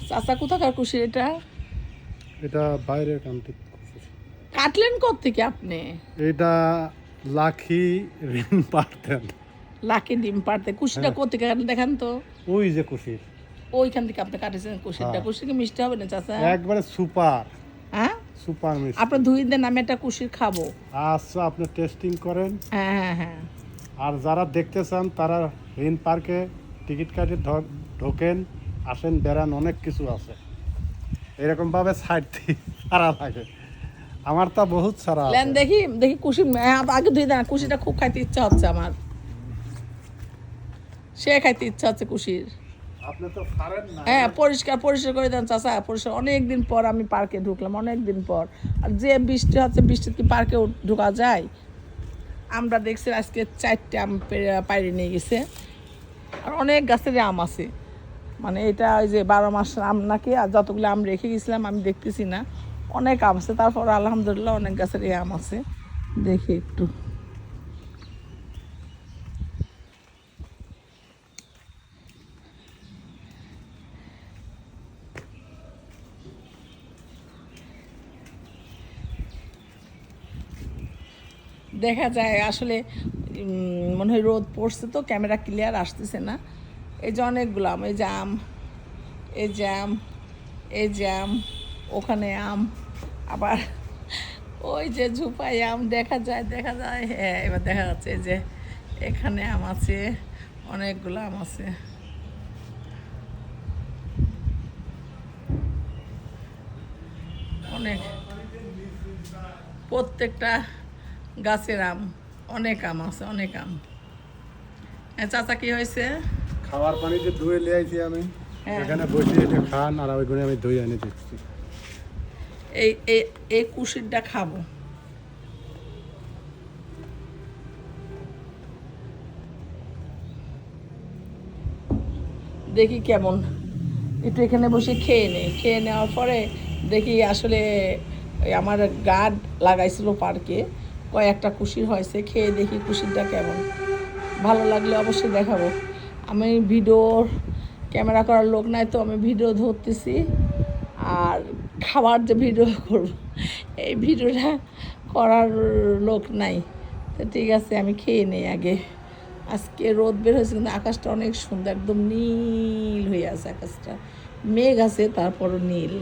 চাচা কোথাকার কুশি এটা? এটা বাইরের কান্ট্রি। কাটলেন কোত্থেকে আপনি? এটা লাখি ঋণ পারতেন। লাকি ডিম পারতে কুশিটা হ্যাঁ। কোত্থেকে কাটলেন দেখান তো। ওই যে কুশির ওইখান থেকে আপনি কাটেছেন কুশিটা। হ্যাঁ। কুশি কি মিষ্টি হবে না চাচা? একবারে সুপার হ্যাঁ, সুপার মিষ্টি। আপনার ধুই দেন, আমি একটা কুশির খাবো। আচ্ছা, আপনি টেস্টিং করেন। হ্যাঁ হ্যাঁ হ্যাঁ। আর যারা দেখতে চান তারা ঋণ পার্কে টিকিট কাটে ঢোকেন, আসেন, বেড়ান, অনেক কিছু আছে। এরকমভাবে সাইড দিয়ে সারা লাগে। আমার তা বহুত সারা লেন আছে। দেখি দেখি কুশি, আগে ধুই দেন। কুশিটা খুব খাইতে ইচ্ছা হচ্ছে আমার, সে খাইতে ইচ্ছা হচ্ছে কুশির। আপনি তো পারেন না। হ্যাঁ, পরিষ্কার পরিষ্কার করে দেন চাচা, পরিষ্কার। অনেক দিন পর আমি পার্কে ঢুকলাম, অনেক দিন পর। আর যে বৃষ্টি হচ্ছে, বৃষ্টিতে কি পার্কে ঢোকা যায়? আমরা দেখছি আজকে 4টে আম পাইরে নিয়ে গেছে। আর অনেক গাছের আম আছে, মানে এটা ওই যে 12 মাস আম নাকি। আর যতগুলো আম রেখে গেছিলাম আমি দেখতেছি না, অনেক আম আছে। তারপর আলহামদুলিল্লাহ অনেক গাছের আম আছে। দেখি একটু। দেখা যায় আসলে মনে হয় রোদ পড়ছে তো ক্যামেরা ক্লিয়ার আসতেছে না। এই যে অনেকগুলো আম, এই যে আম, এই যে আম, এই যে আম, ওখানে আম, আবার ওই যে ঝুপাই আম দেখা যায়, দেখা যায়। হ্যাঁ, এবার দেখা যাচ্ছে যে এখানে আম আছে, অনেকগুলো আম আছে। অনেক, প্রত্যেকটা গাছের আম, অনেক আম আছে, অনেক আম। চাচা কি হয়েছে? খাওয়ার পানিতে ধুয়ে নিয়ে আইছি আমি। হ্যাঁ। এখানে বসে এটা খান, আর ওইখানে আমি ধুয়ে এনে দিচ্ছি। এই এই এই কুশিরটা খাবো। দেখি কেমন, একটু এখানে বসে খেয়ে নেই। খেয়ে নেওয়ার পরে দেখি আসলে ওই আমার গার্ড লাগাইছিল পার্কে, কয়েকটা কুশির হয়েছে। খেয়ে দেখি কুশিরটা কেমন। ভালো লাগলে অবশ্যই দেখাবো। আমি ভিডিওর ক্যামেরা করার লোক নাই তো, আমি ভিডিও ধরতেছি। আর খাবার যে ভিডিও করব, এই ভিডিওটা করার লোক নাই। তো ঠিক আছে, আমি খেয়ে নেই আগে। আজকে রোদ বের হয়েছে, কিন্তু আকাশটা অনেক সুন্দর, একদম নীল হয়ে আছে আকাশটা। মেঘ আছে, তারপরও নীল।